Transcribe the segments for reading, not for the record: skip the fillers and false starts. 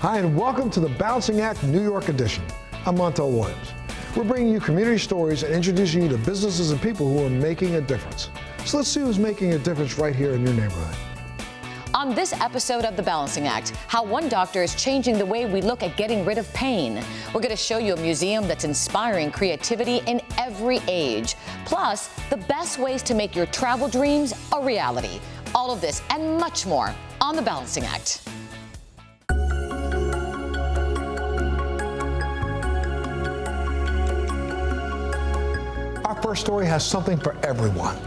Hi, and welcome to the Balancing Act New York edition. I'm Montel Williams. We're bringing you community stories and introducing you to businesses and people who are making a difference. So let's see who's making a difference right here in your neighborhood. On this episode of The Balancing Act, how one doctor is changing the way we look at getting rid of pain. We're going to show you a museum that's inspiring creativity in every age. Plus, the best ways to make your travel dreams a reality. All of this and much more on The Balancing Act. Our first story has something for everyone.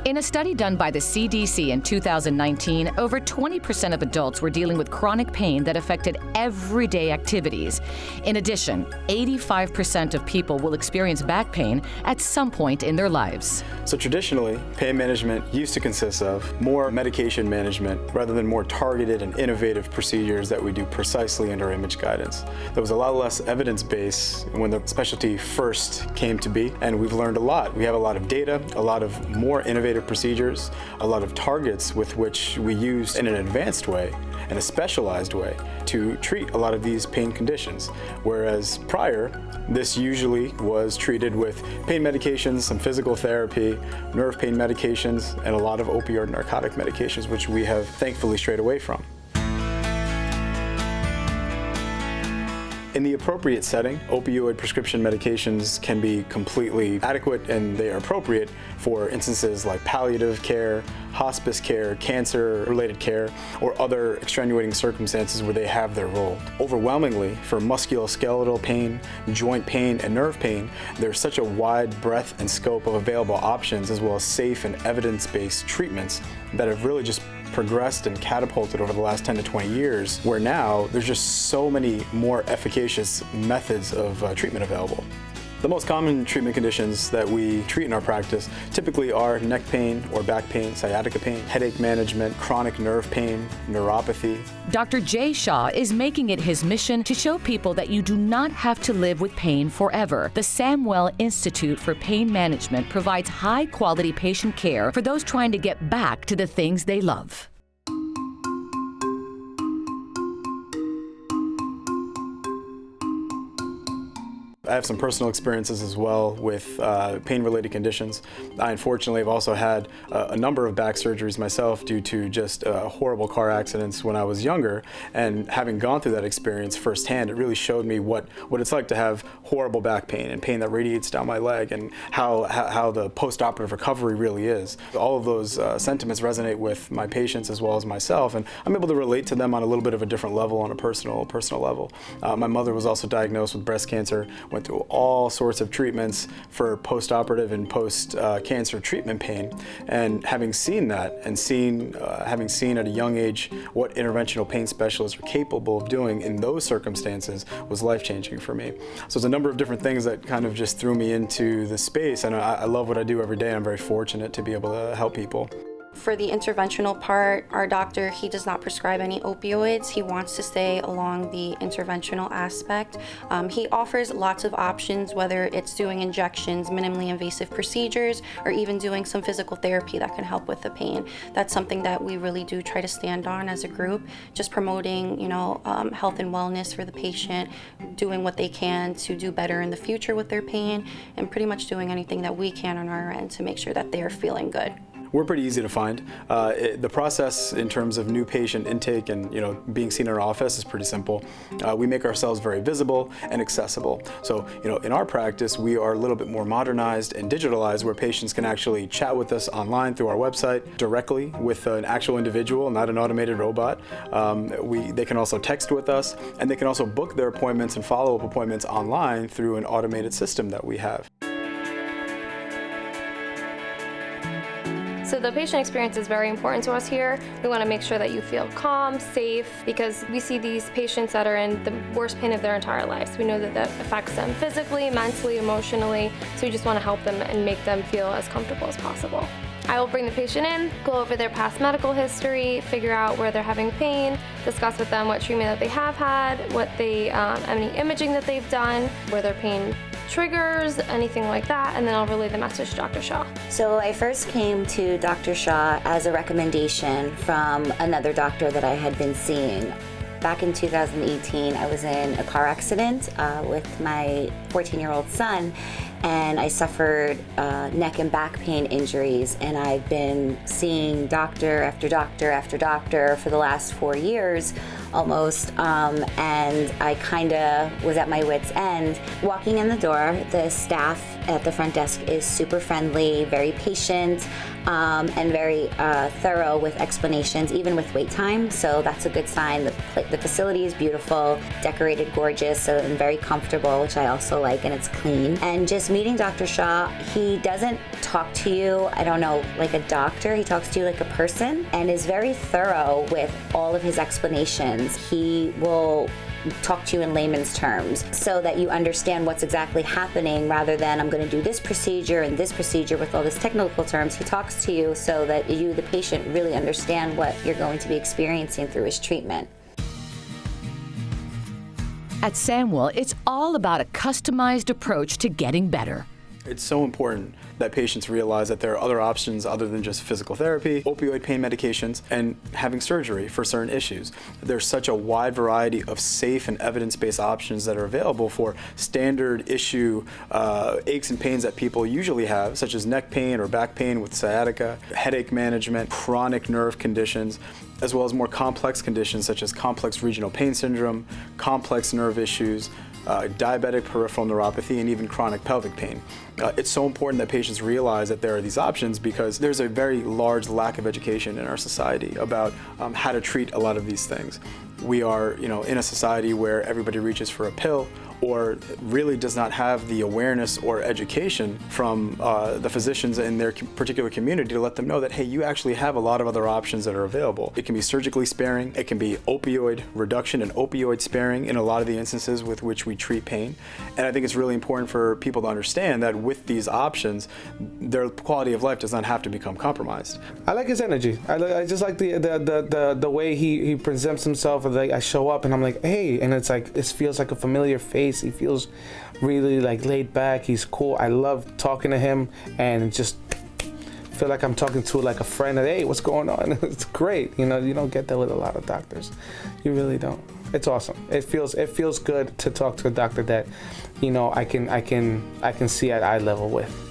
In a study done by the CDC in 2019, over 20% of adults were dealing with chronic pain that affected everyday activities. In addition, 85% of people will experience back pain at some point in their lives. So traditionally, pain management used to consist of more medication management rather than more targeted and innovative procedures that we do precisely under image guidance. There was a lot less evidence base when the specialty first came to be, and we've learned a lot. We have a lot of data, a lot of more innovative procedures, a lot of targets with which we use in an advanced way and a specialized way to treat a lot of these pain conditions. Whereas prior, this usually was treated with pain medications, some physical therapy, nerve pain medications, and a lot of opioid narcotic medications, which we have thankfully strayed away from. In the appropriate setting, opioid prescription medications can be completely adequate and they are appropriate for instances like palliative care, hospice care, cancer-related care, or other extenuating circumstances where they have their role. Overwhelmingly, for musculoskeletal pain, joint pain, and nerve pain, there's such a wide breadth and scope of available options as well as safe and evidence-based treatments that have really just progressed and catapulted over the last 10 to 20 years, where now there's just so many more efficacious methods of treatment available. The most common treatment conditions that we treat in our practice typically are neck pain or back pain, sciatica pain, headache management, chronic nerve pain, neuropathy. Dr. Jay Shah is making it his mission to show people that you do not have to live with pain forever. The Samwell Institute for Pain Management provides high-quality patient care for those trying to get back to the things they love. I have some personal experiences as well with pain-related conditions. I unfortunately have also had a number of back surgeries myself due to just horrible car accidents when I was younger. And having gone through that experience firsthand, it really showed me what it's like to have horrible back pain and pain that radiates down my leg and how the post-operative recovery really is. All of those sentiments resonate with my patients as well as myself, and I'm able to relate to them on a little bit of a different level, on a personal level. My mother was also diagnosed with breast cancer, went through all sorts of treatments for post-operative and post-cancer treatment pain. And having seen that and having seen at a young age what interventional pain specialists are capable of doing in those circumstances was life-changing for me. So it's a number of different things that kind of just threw me into the space, and I love what I do every day. I'm very fortunate to be able to help people. For the interventional part, our doctor, he does not prescribe any opioids. He wants to stay along the interventional aspect. He offers lots of options, whether it's doing injections, minimally invasive procedures, or even doing some physical therapy that can help with the pain. That's something that we really do try to stand on as a group, just promoting, health and wellness for the patient, doing what they can to do better in the future with their pain, and pretty much doing anything that we can on our end to make sure that they're feeling good. We're pretty easy to find. The process in terms of new patient intake and being seen in our office is pretty simple. We make ourselves very visible and accessible. So in our practice, we are a little bit more modernized and digitalized, where patients can actually chat with us online through our website directly with an actual individual, not an automated robot. They can also text with us, and they can also book their appointments and follow-up appointments online through an automated system that we have. So the patient experience is very important to us here. We want to make sure that you feel calm, safe, because we see these patients that are in the worst pain of their entire lives. We know that that affects them physically, mentally, emotionally, so we just want to help them and make them feel as comfortable as possible. I will bring the patient in, go over their past medical history, figure out where they're having pain, discuss with them what treatment that they have had, any imaging that they've done, where their pain triggers, anything like that, and then I'll relay the message to Dr. Shah. So I first came to Dr. Shah as a recommendation from another doctor that I had been seeing. Back in 2018, I was in a car accident with my 14-year-old son, and I suffered neck and back pain injuries, and I've been seeing doctor after doctor after doctor for the last 4 years almost, and I kind of was at my wit's end. Walking in the door, the staff at the front desk is super friendly, very patient, and very thorough with explanations, even with wait time, so that's a good sign. The facility is beautiful, decorated gorgeous, so and very comfortable, which I also like, and it's clean. And just meeting Dr. Shah, he doesn't talk to you, I don't know, like a doctor, he talks to you like a person, and is very thorough with all of his explanations. He will talk to you in layman's terms so that you understand what's exactly happening, rather than I'm going to do this procedure and this procedure with all these technical terms. He talks to you so that you, the patient, really understand what you're going to be experiencing through his treatment. At Samwell, it's all about a customized approach to getting better. It's so important that patients realize that there are other options other than just physical therapy, opioid pain medications, and having surgery for certain issues. There's such a wide variety of safe and evidence-based options that are available for standard issue aches and pains that people usually have, such as neck pain or back pain with sciatica, headache management, chronic nerve conditions, as well as more complex conditions such as complex regional pain syndrome, complex nerve issues, diabetic peripheral neuropathy, and even chronic pelvic pain. It's so important that patients realize that there are these options, because there's a very large lack of education in our society about how to treat a lot of these things. We are, in a society where everybody reaches for a pill, or really does not have the awareness or education from the physicians in their particular community to let them know that, hey, you actually have a lot of other options that are available. It can be surgically sparing, it can be opioid reduction and opioid sparing in a lot of the instances with which we treat pain. And I think it's really important for people to understand that with these options, their quality of life does not have to become compromised. I like his energy. I just like the way he presents himself. Like, I show up and I'm like, hey, and it's like, it feels like a familiar face. He feels really like laid back. He's cool. I love talking to him, and just feel like I'm talking to like a friend. Hey, what's going on? It's great. You don't get that with a lot of doctors. You really don't. It's awesome. It feels good to talk to a doctor that, I can see at eye level with.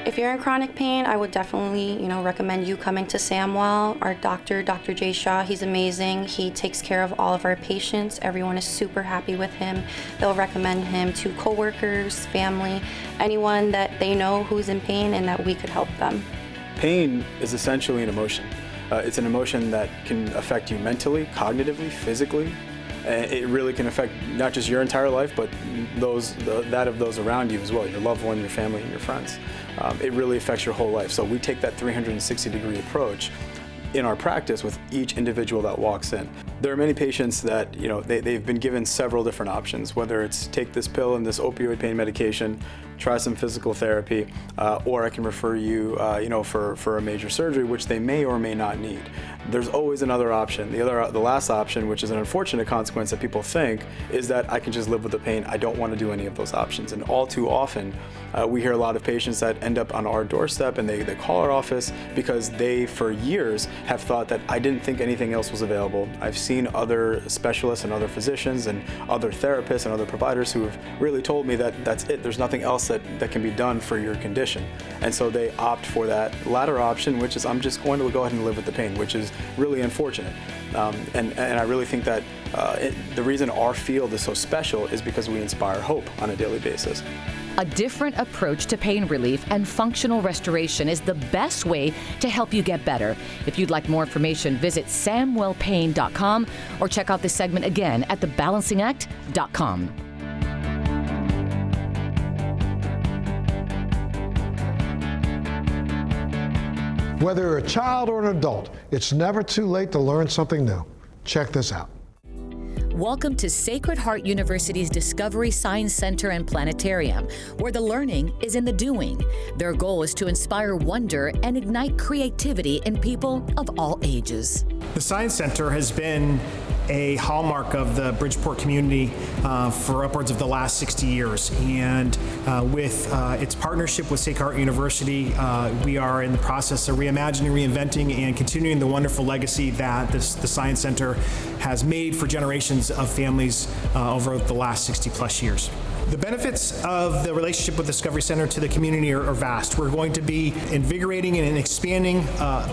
If you're in chronic pain, I would definitely, recommend you coming to Samwell. Our doctor, Dr. Jay Shah, he's amazing. He takes care of all of our patients. Everyone is super happy with him. They'll recommend him to coworkers, family, anyone that they know who's in pain and that we could help them. Pain is essentially an emotion. It's an emotion that can affect you mentally, cognitively, physically. It really can affect not just your entire life, but that of those around you as well, your loved one, your family, and your friends. It really affects your whole life. So we take that 360-degree approach in our practice with each individual that walks in. There are many patients that, they've been given several different options, whether it's take this pill and this opioid pain medication, try some physical therapy, or I can refer you, for a major surgery, which they may or may not need. There's always another option. The last option, which is an unfortunate consequence that people think, is that I can just live with the pain. I don't want to do any of those options. And all too often, we hear a lot of patients that end up on our doorstep and they call our office because they, for years, have thought that I didn't think anything else was available. I've seen other specialists and other physicians and other therapists and other providers who have really told me that that's it. There's nothing else that can be done for your condition. And so they opt for that latter option, which is I'm just going to go ahead and live with the pain, which is really unfortunate. And I really think that the reason our field is so special is because we inspire hope on a daily basis. A different approach to pain relief and functional restoration is the best way to help you get better. If you'd like more information, visit samwellpain.com or check out this segment again at thebalancingact.com. Whether you're a child or an adult, it's never too late to learn something new. Check this out. Welcome to Sacred Heart University's Discovery Science Center and Planetarium, where the learning is in the doing. Their goal is to inspire wonder and ignite creativity in people of all ages. The Science Center has been a hallmark of the Bridgeport community for upwards of the last 60 years. And with its partnership with Sacred Heart University, we are in the process of reimagining, reinventing, and continuing the wonderful legacy that the Science Center has made for generations of families over the last 60 plus years. The benefits of the relationship with Discovery Center to the community are vast. We're going to be invigorating and expanding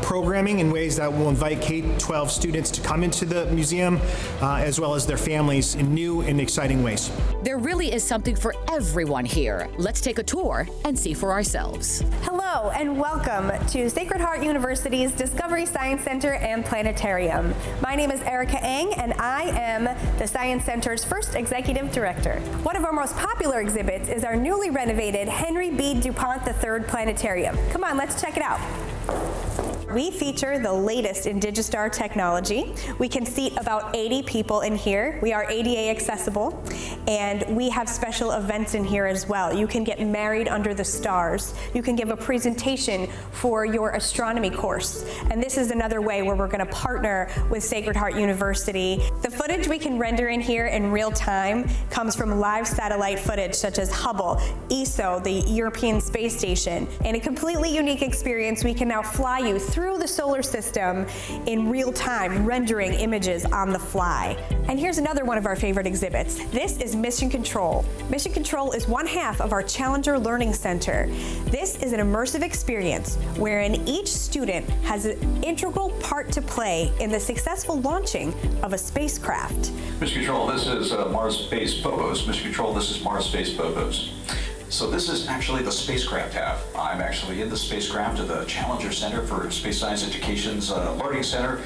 programming in ways that will invite K-12 students to come into the museum, as well as their families, in new and exciting ways. There really is something for everyone here. Let's take a tour and see for ourselves. Hello and welcome to Sacred Heart University's Discovery Science Center and Planetarium. My name is Erica Eng and I am the Science Center's first executive director. One of our most popular exhibits is our newly renovated Henry B. DuPont III Planetarium. Come on, let's check it out. We feature the latest in Digistar technology. We can seat about 80 people in here. We are ADA accessible, and we have special events in here as well. You can get married under the stars. You can give a presentation for your astronomy course. And this is another way where we're going to partner with Sacred Heart University. The footage we can render in here in real time comes from live satellite footage such as Hubble, ESO, the European Space Station. In a completely unique experience, we can now fly you through the solar system in real time, rendering images on the fly. And here's another one of our favorite exhibits. This is Mission Control. Mission Control is one half of our Challenger Learning Center. This is an immersive experience wherein each student has an integral part to play in the successful launching of a spacecraft. Mission Control, this is Mars Space Phobos. Mission Control, this is Mars Space Phobos. So this is actually the spacecraft half. I'm actually in the spacecraft at the Challenger Center for Space Science Education's Learning Center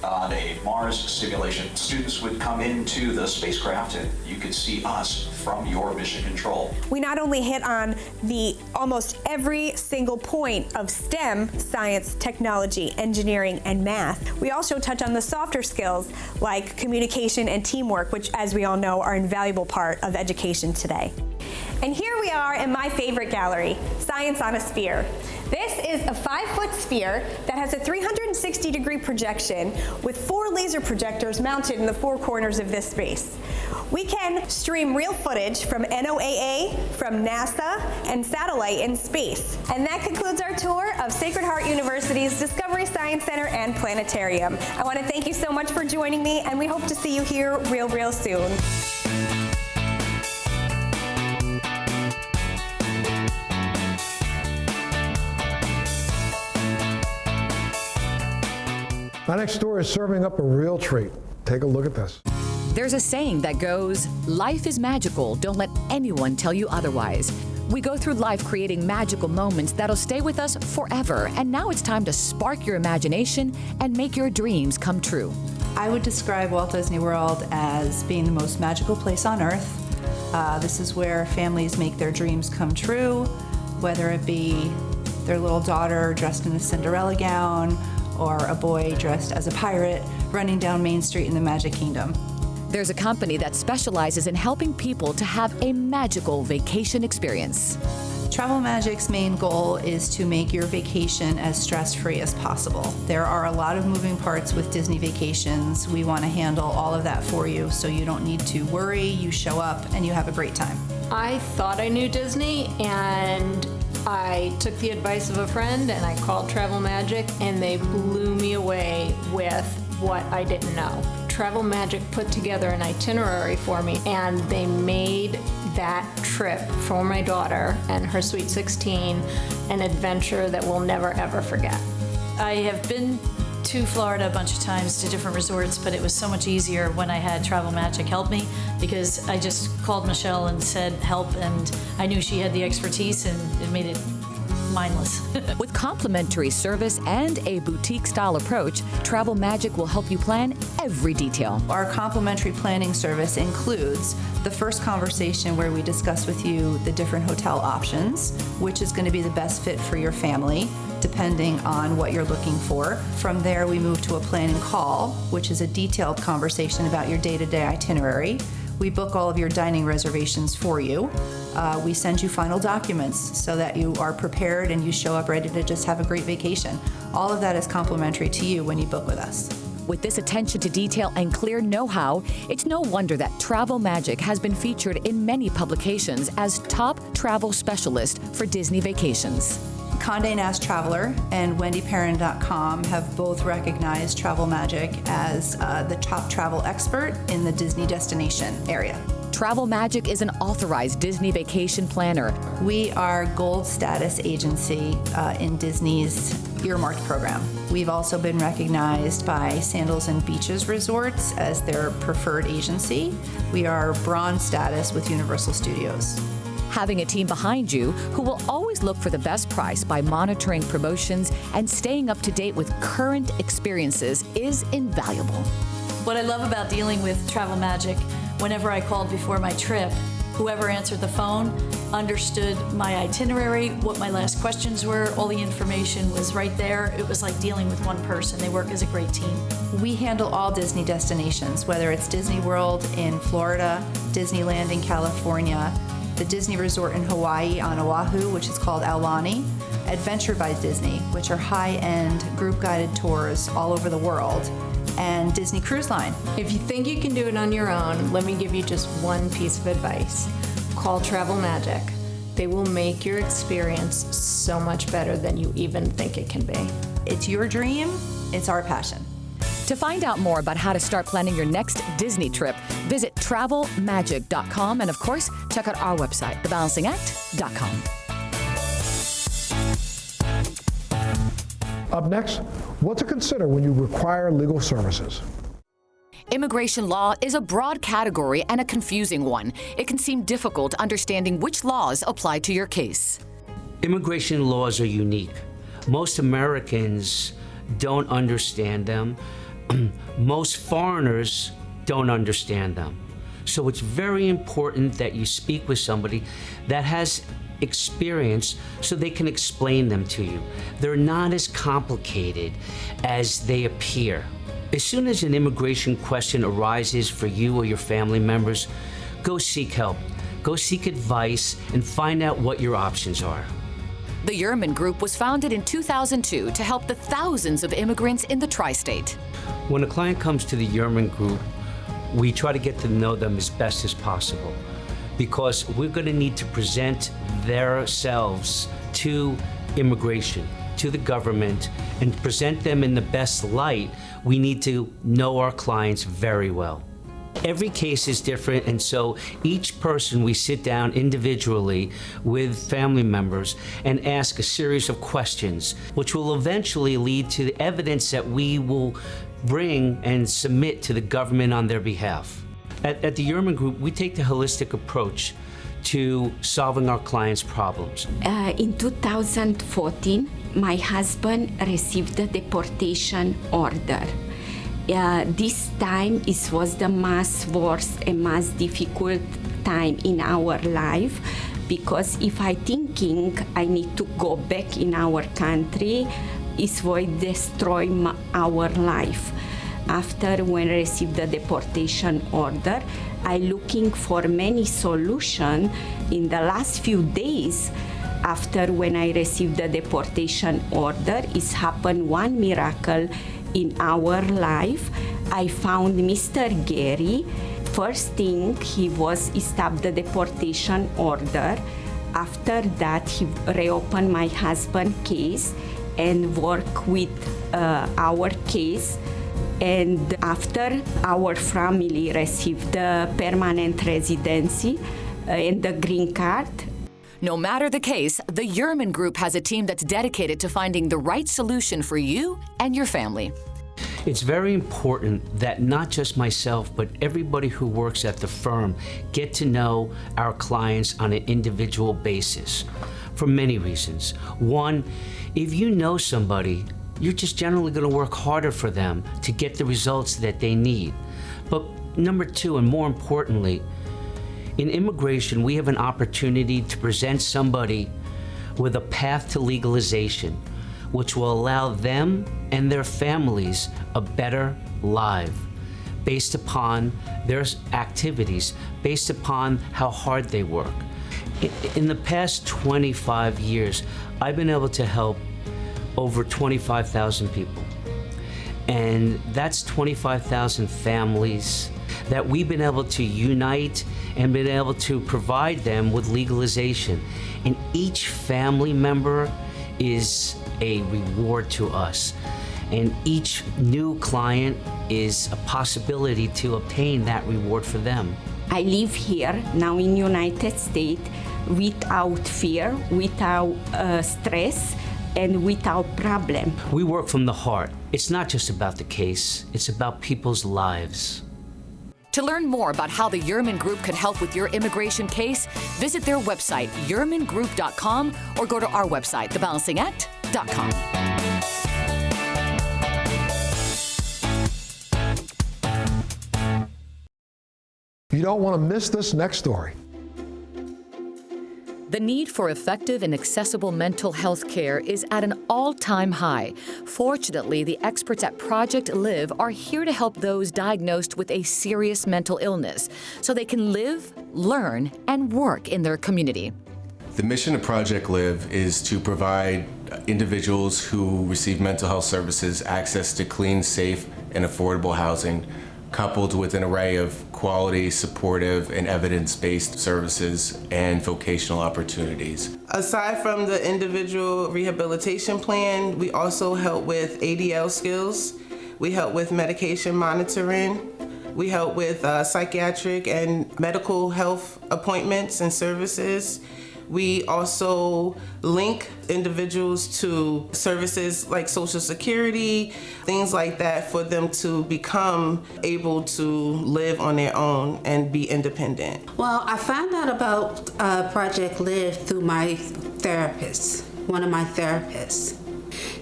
on a Mars simulation. Students would come into the spacecraft and you could see us from your mission control. We not only hit on the almost every single point of STEM, science, technology, engineering, and math. We also touch on the softer skills like communication and teamwork, which, as we all know, are an invaluable part of education today. And here we are in my favorite gallery, Science on a Sphere. This is a 5-foot sphere that has a 360-degree projection with 4 laser projectors mounted in the 4 corners of this space. We can stream real footage from NOAA, from NASA, and satellite in space. And that concludes our tour of Sacred Heart University's Discovery Science Center and Planetarium. I want to thank you so much for joining me, and we hope to see you here real soon. My next story is serving up a real treat. Take a look at this. There's a saying that goes, life is magical, don't let anyone tell you otherwise. We go through life creating magical moments that'll stay with us forever, and now it's time to spark your imagination and make your dreams come true. I would describe Walt Disney World as being the most magical place on earth. This is where families make their dreams come true, whether it be their little daughter dressed in a Cinderella gown, or a boy dressed as a pirate running down Main Street in the Magic Kingdom. There's a company that specializes in helping people to have a magical vacation experience. Travel Magic's main goal is to make your vacation as stress-free as possible. There are a lot of moving parts with Disney vacations. We want to handle all of that for you so you don't need to worry, you show up, and you have a great time. I thought I knew Disney, and I took the advice of a friend and I called Travel Magic, and they blew me away with what I didn't know. Travel Magic put together an itinerary for me, and they made that trip for my daughter and her sweet 16 an adventure that we'll never ever forget. I have been to Florida a bunch of times to different resorts, but it was so much easier when I had Travel Magic help me, because I just called Michelle and said help, and I knew she had the expertise, and it made it mindless. With complimentary service and a boutique-style approach, Travel Magic will help you plan every detail. Our complimentary planning service includes the first conversation where we discuss with you the different hotel options, which is going to be the best fit for your family, depending on what you're looking for. From there, we move to a planning call, which is a detailed conversation about your day-to-day itinerary. We book all of your dining reservations for you. We send you final documents so that you are prepared and you show up ready to just have a great vacation. All of that is complimentary to you when you book with us. With this attention to detail and clear know-how, it's no wonder that Travel Magic has been featured in many publications as top travel specialist for Disney Vacations. Condé Nast Traveler and WendyPerrin.com have both recognized Travel Magic as the top travel expert in the Disney destination area. Travel Magic is an authorized Disney vacation planner. We are gold status agency in Disney's earmarked program. We've also been recognized by Sandals and Beaches Resorts as their preferred agency. We are bronze status with Universal Studios. Having a team behind you who will always look for the best price by monitoring promotions and staying up to date with current experiences is invaluable. What I love about dealing with Travel Magic, whenever I called before my trip, whoever answered the phone understood my itinerary, what my last questions were, all the information was right there. It was like dealing with one person. They work as a great team. We handle all Disney destinations, whether it's Disney World in Florida, Disneyland in California, the Disney Resort in Hawaii on Oahu, which is called Aulani, Adventure by Disney, which are high-end group-guided tours all over the world, and Disney Cruise Line. If you think you can do it on your own, let me give you just one piece of advice. Call Travel Magic. They will make your experience so much better than you even think it can be. It's your dream, it's our passion. To find out more about how to start planning your next Disney trip, visit travelmagic.com and, of course, check out our website, thebalancingact.com. Up next, what to consider when you require legal services. Immigration law is a broad category and a confusing one. It can seem difficult understanding which laws apply to your case. Immigration laws are unique. Most Americans don't understand them. Most foreigners don't understand them. So it's very important that you speak with somebody that has experience so they can explain them to you. They're not as complicated as they appear. As soon as an immigration question arises for you or your family members, go seek help. Go seek advice and find out what your options are. The Yerman Group was founded in 2002 to help the thousands of immigrants in the tri-state. When a client comes to the Yerman Group, we try to get to know them as best as possible because we're going to need to present themselves to immigration, to the government, and present them in the best light. We need to know our clients very well. Every case is different, and so each person we sit down individually with family members and ask a series of questions, which will eventually lead to the evidence that we will bring and submit to the government on their behalf. At the Yerman Group, we take the holistic approach to solving our clients' problems. In 2014, my husband received a deportation order. This time it was the most worst and most difficult time in our life because if I thinking I need to go back in our country, it will destroy our life. After when I received the deportation order, I looking for many solutions. In the last few days, after when I received the deportation order, it's happened one miracle in our life. I found Mr. Gary. First thing, he stopped the deportation order. After that, he reopened my husband's case and worked with our case. And after our family received the permanent residency and the green card. No matter the case, the Yerman Group has a team that's dedicated to finding the right solution for you and your family. It's very important that not just myself, but everybody who works at the firm get to know our clients on an individual basis for many reasons. One, if you know somebody, you're just generally going to work harder for them to get the results that they need. But number two, and more importantly, in immigration, we have an opportunity to present somebody with a path to legalization, which will allow them and their families a better life based upon their activities, based upon how hard they work. In the past 25 years, I've been able to help over 25,000 people. And that's 25,000 families that we've been able to unite and been able to provide them with legalization. And each family member is a reward to us. And each new client is a possibility to obtain that reward for them. I live here now in United States without fear, without stress, and without problem. We work from the heart. It's not just about the case, it's about people's lives. To learn more about how the Yerman Group could help with your immigration case, visit their website, yermangroup.com, or go to our website, thebalancingact.com. You don't want to miss this next story. The need for effective and accessible mental health care is at an all-time high. Fortunately, the experts at Project Live are here to help those diagnosed with a serious mental illness so they can live, learn, and work in their community. The mission of Project Live is to provide individuals who receive mental health services access to clean, safe, and affordable housing, coupled with an array of quality, supportive, and evidence-based services and vocational opportunities. Aside from the individual rehabilitation plan, we also help with ADL skills. We help with medication monitoring. We help with psychiatric and medical health appointments and services. We also link individuals to services like Social Security, things like that, for them to become able to live on their own and be independent. Well, I found out about Project Live through my therapist, one of my therapists.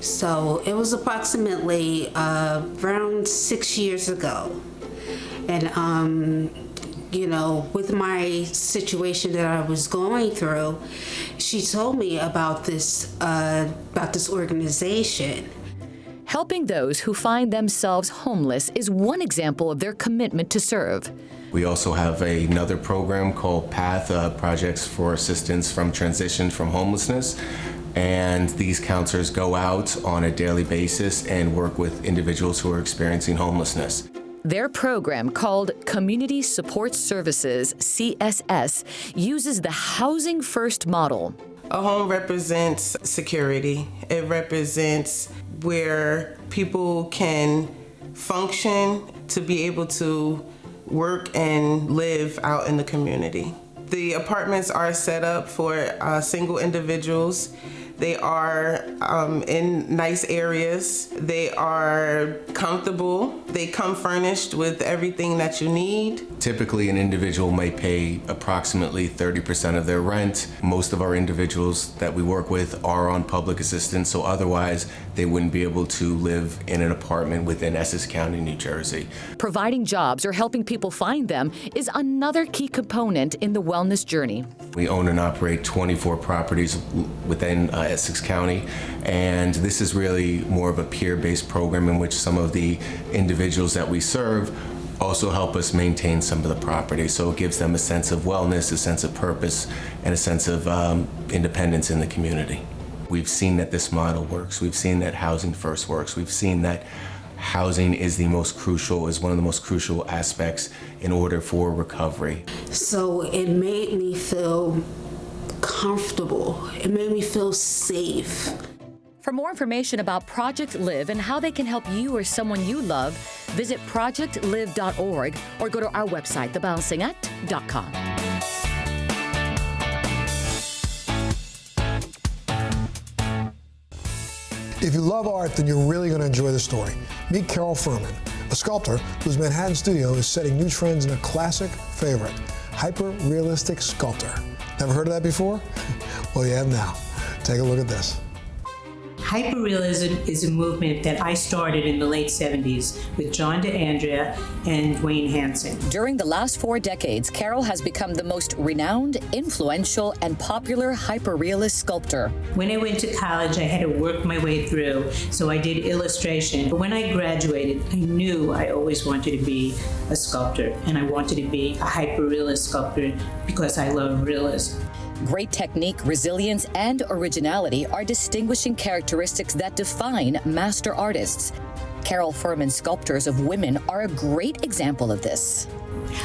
So it was approximately around 6 years ago. And you know, with my situation that I was going through, she told me about this organization. Helping those who find themselves homeless is one example of their commitment to serve. We also have another program called PATH, Projects for Assistance from Transition from Homelessness. And these counselors go out on a daily basis and work with individuals who are experiencing homelessness. Their program, called Community Support Services, CSS, uses the Housing First model. A home represents security. It represents where people can function to be able to work and live out in the community. The apartments are set up for single individuals. They are in nice areas. They are comfortable. They come furnished with everything that you need. Typically, an individual may pay approximately 30% of their rent. Most of our individuals that we work with are on public assistance, so otherwise they wouldn't be able to live in an apartment within Essex County, New Jersey. Providing jobs or helping people find them is another key component in the wellness journey. We own and operate 24 properties within Essex County, and this is really more of a peer-based program in which some of the individuals that we serve also help us maintain some of the property. So it gives them a sense of wellness, a sense of purpose, and a sense of independence in the community. We've seen that this model works. We've seen that Housing First works. We've seen that housing is one of the most crucial aspects in order for recovery. So it made me feel comfortable. It made me feel safe. For more information about Project Live and how they can help you or someone you love, visit projectlive.org or go to our website, thebalancingact.com. If you love art, then you're really going to enjoy the story. Meet Carol Furman, a sculptor whose Manhattan studio is setting new trends in a classic favorite, hyper-realistic sculptor. Never heard of that before? Well, you have now. Take a look at this. Hyperrealism is a movement that I started in the late 70s with John DeAndrea and Dwayne Hansen. During the last 4 decades, Carol has become the most renowned, influential, and popular hyperrealist sculptor. When I went to college, I had to work my way through, so I did illustration. But when I graduated, I knew I always wanted to be a sculptor, and I wanted to be a hyperrealist sculptor because I love realism. Great technique, resilience, and originality are distinguishing characteristics that define master artists. Carol Furman's sculptures of women are a great example of this.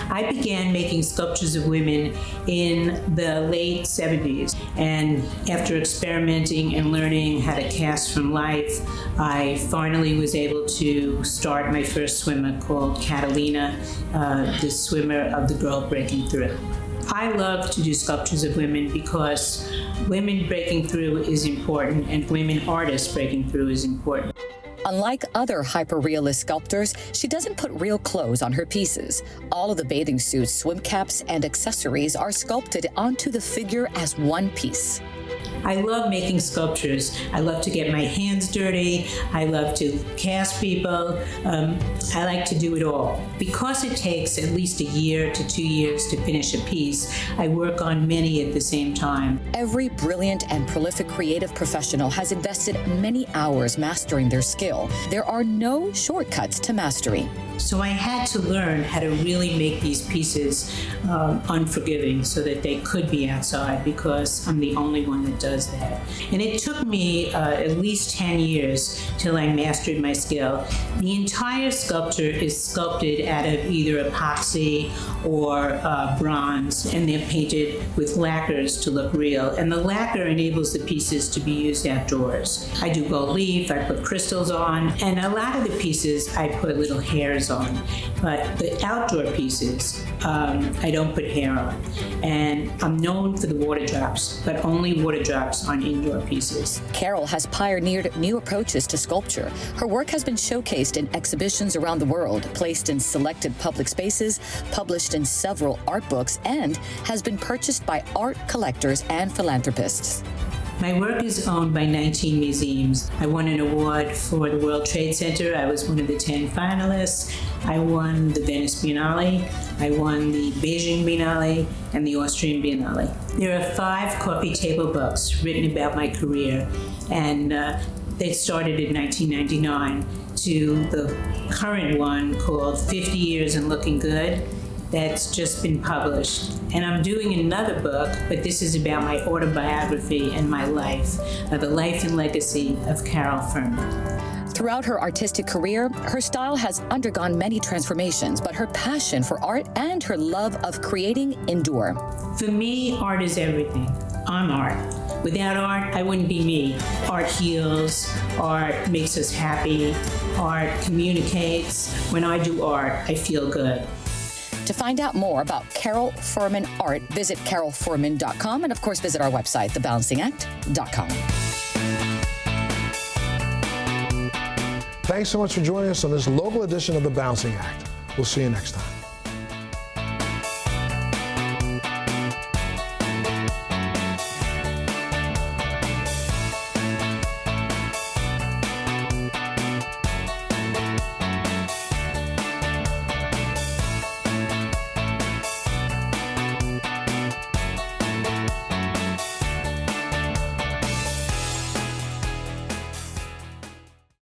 I began making sculptures of women in the late 70s, and after experimenting and learning how to cast from life, I finally was able to start my first swimmer called Catalina, the swimmer of the girl breaking through. I love to do sculptures of women because women breaking through is important and women artists breaking through is important. Unlike other hyper-realist sculptors, she doesn't put real clothes on her pieces. All of the bathing suits, swim caps, and accessories are sculpted onto the figure as one piece. I love making sculptures. I love to get my hands dirty. I love to cast people. I like to do it all. Because it takes at least a year to 2 years to finish a piece, I work on many at the same time. Every brilliant and prolific creative professional has invested many hours mastering their skill. There are no shortcuts to mastery. So I had to learn how to really make these pieces unforgiving so that they could be outside, because I'm the only one that does that. And it took me at least 10 years till I mastered my skill. The entire sculpture is sculpted out of either epoxy or bronze, and they're painted with lacquers to look real. And the lacquer enables the pieces to be used outdoors. I do gold leaf, I put crystals on, and a lot of the pieces I put little hairs on. But the outdoor pieces, I don't put hair on. And I'm known for the water drops, but only water drops on indoor pieces. Carol has pioneered new approaches to sculpture. Her work has been showcased in exhibitions around the world, placed in selected public spaces, published in several art books, and has been purchased by art collectors and philanthropists. My work is owned by 19 museums. I won an award for the World Trade Center. I was one of the 10 finalists. I won the Venice Biennale. I won the Beijing Biennale and the Austrian Biennale. There are 5 coffee table books written about my career, and they started in 1999 to the current one called 50 Years and Looking Good. That's just been published. And I'm doing another book, but this is about my autobiography and my life, the life and legacy of Carol Furman. Throughout her artistic career, her style has undergone many transformations, but her passion for art and her love of creating endure. For me, art is everything. I'm art. Without art, I wouldn't be me. Art heals, art makes us happy, art communicates. When I do art, I feel good. To find out more about Carol Furman art, visit carolfurman.com and, of course, visit our website, thebalancingact.com. Thanks so much for joining us on this local edition of The Balancing Act. We'll see you next time.